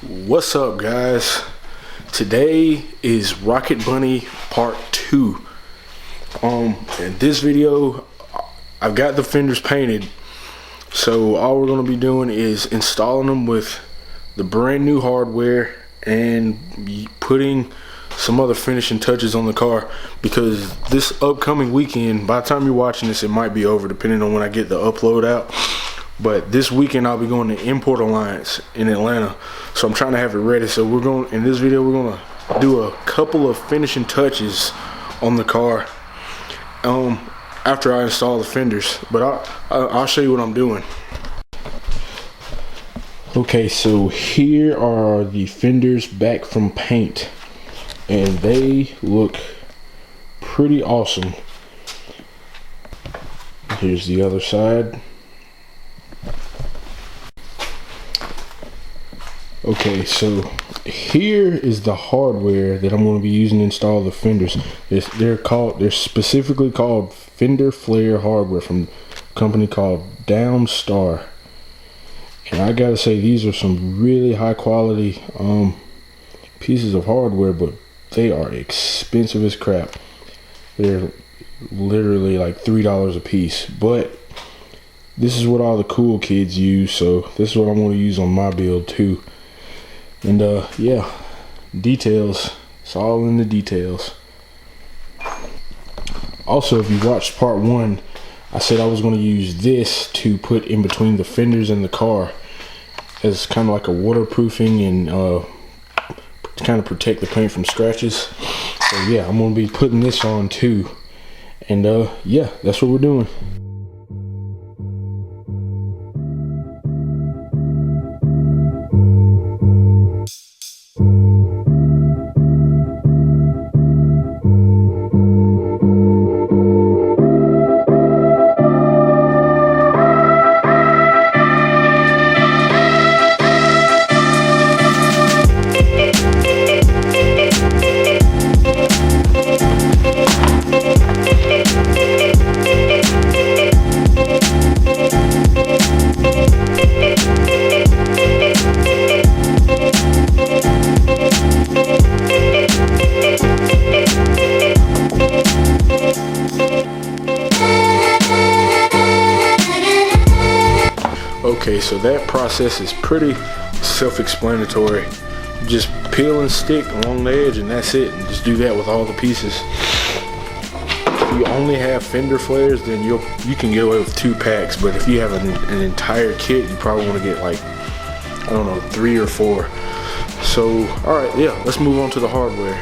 What's up, guys? Today is Rocket Bunny Part 2. In this video, I've got the fenders painted, so all we're going to be doing is installing them with the brand new hardware and putting some other finishing touches on the car, because this upcoming weekend, by the time you're watching this, it might be over depending on when I get the upload out. But this weekend I'll be going to Import Alliance in Atlanta, so I'm trying to have it ready. So in this video we're going to do a couple of finishing touches on the car after I install the fenders. But I'll show you what I'm doing. Okay, so here are the fenders back from paint, and they look pretty awesome. Here's the other side. Okay, so here is the hardware that I'm going to be using to install the fenders. They're specifically called fender flare hardware from a company called Downstar. And I gotta say, these are some really high quality pieces of hardware, but they are expensive as crap. They're literally like $3 a piece, but this is what all the cool kids use, so this is what I'm going to use on my build too. And yeah, details, it's all in the details. Also, if you watched part 1, I said I was going to use this to put in between the fenders and the car as kind of like a waterproofing and to kind of protect the paint from scratches. So yeah, I'm going to be putting this on too. And yeah, that's what we're doing. Okay, so that process is pretty self-explanatory. Just peel and stick along the edge, and that's it. And just do that with all the pieces. If you only have fender flares, then you can get away with 2 packs. But if you have an entire kit, you probably want to get like, I don't know, 3 or 4. So all right, yeah, let's move on to the hardware.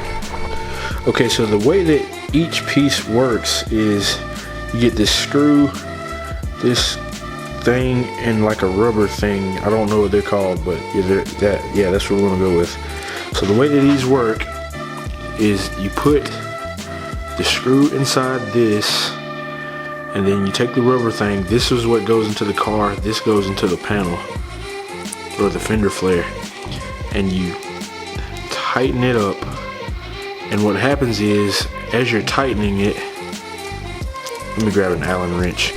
Okay, so the way that each piece works is you get this screw, this thing, and like a rubber thing. I don't know what they're called, but yeah, that's what we're gonna go with. So the way that these work is you put the screw inside this, and then you take the rubber thing. This is what goes into the car. This goes into the panel or the fender flare, and you tighten it up. And what happens is, as you're tightening it, let me grab an Allen wrench.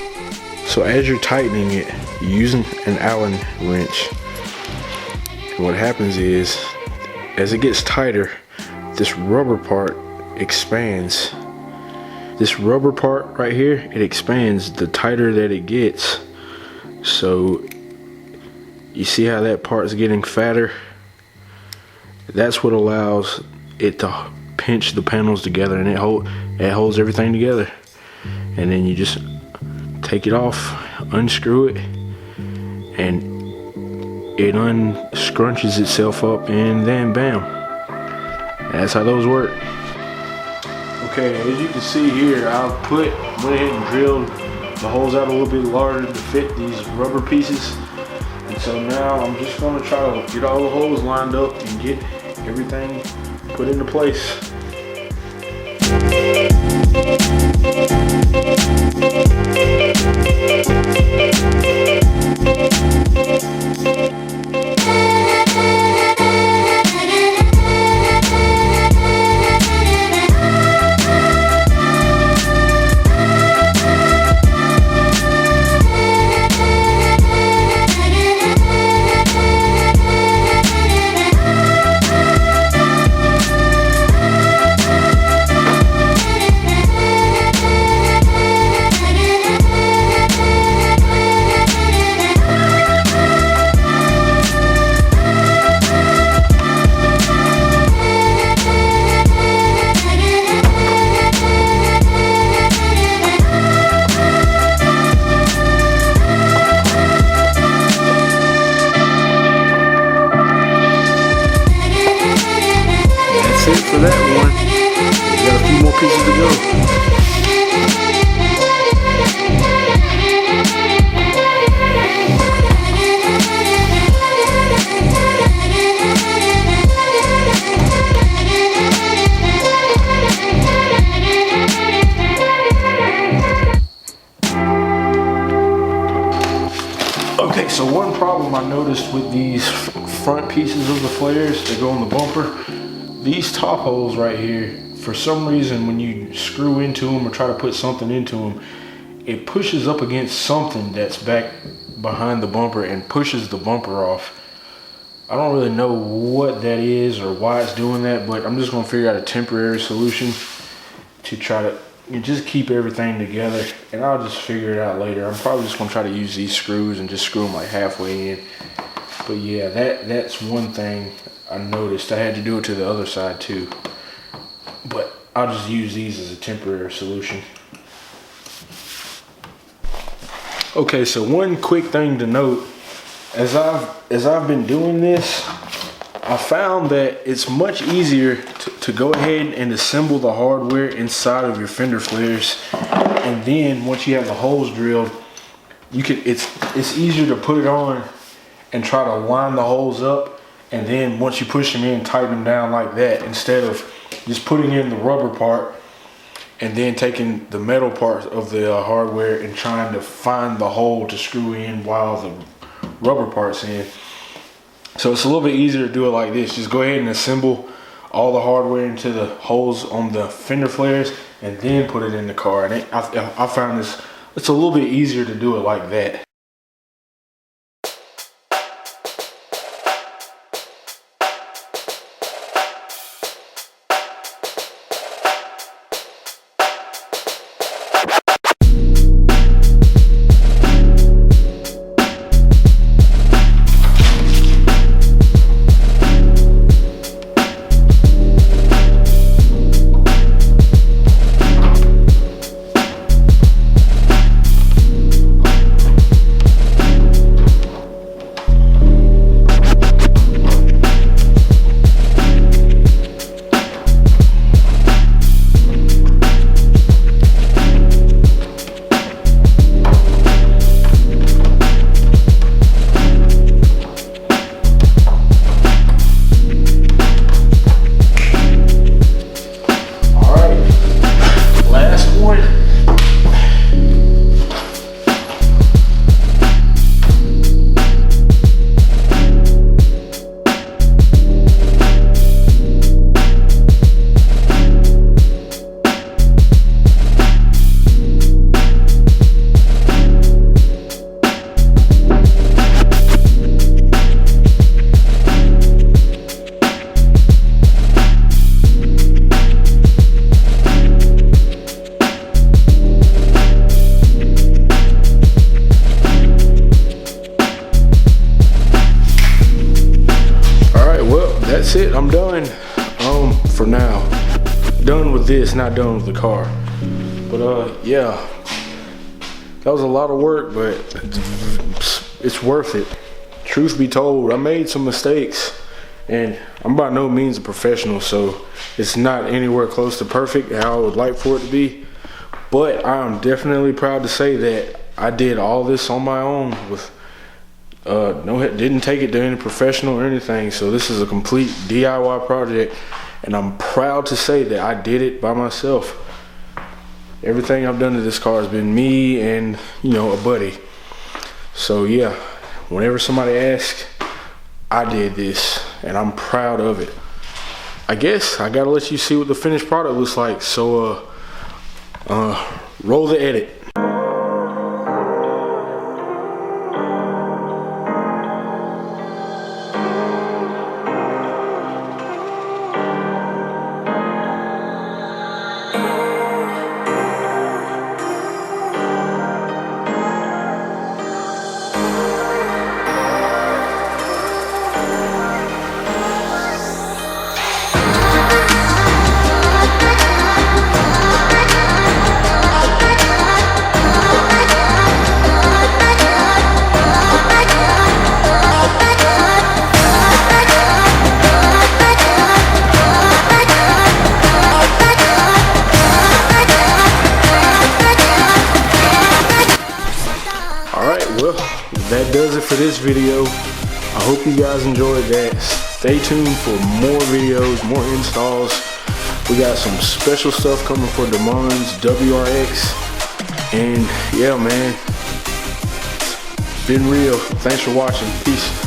So as you're tightening it, you're using an Allen wrench. And what happens is, as it gets tighter, this rubber part expands. This rubber part right here, it expands the tighter that it gets. So you see how that part's getting fatter? That's what allows it to pinch the panels together, and it holds everything together. And then you just take it off, unscrew it, and it unscrunches itself up, and then bam, that's how those work. Okay, as you can see here, I went ahead and drilled the holes out a little bit larger to fit these rubber pieces, and so now I'm just going to try to get all the holes lined up and get everything put into place. that one. We got a few more pieces to go. Okay, so one problem I noticed with these front pieces of the flares that go on the bumper, these top holes right here, for some reason when you screw into them or try to put something into them, it pushes up against something that's back behind the bumper and pushes the bumper off. I don't really know what that is or why it's doing that, but I'm just gonna figure out a temporary solution to try to just keep everything together, and I'll just figure it out later. I'm probably just gonna try to use these screws and just screw them like halfway in. But yeah, that's one thing I noticed. I had to do it to the other side too, but I'll just use these as a temporary solution. Okay, so one quick thing to note, as I've been doing this, I found that it's much easier to go ahead and assemble the hardware inside of your fender flares, and then once you have the holes drilled, it's easier to put it on and try to line the holes up, and then once you push them in, tighten them down like that, instead of just putting in the rubber part and then taking the metal part of the hardware and trying to find the hole to screw in while the rubber part's in. So it's a little bit easier to do it like this. Just go ahead and assemble all the hardware into the holes on the fender flares and then put it in the car. And I found it's a little bit easier to do it like that. That's it, I'm done for now. Done with this, not done with the car. But yeah, that was a lot of work, but it's worth it. Truth be told, I made some mistakes, and I'm by no means a professional, so it's not anywhere close to perfect how I would like for it to be. But I'm definitely proud to say that I did all this on my own with didn't take it to any professional or anything. So this is a complete DIY project, and I'm proud to say that I did it by myself. Everything I've done to this car has been me and, you know, a buddy. So yeah, whenever somebody asks, I did this, and I'm proud of it. I guess I gotta let you see what the finished product looks like. So roll the edit. for this video. I hope you guys enjoyed that. Stay tuned for more videos, more installs. We got some special stuff coming for Demon's WRX. And yeah, man, it's been real. Thanks for watching. Peace.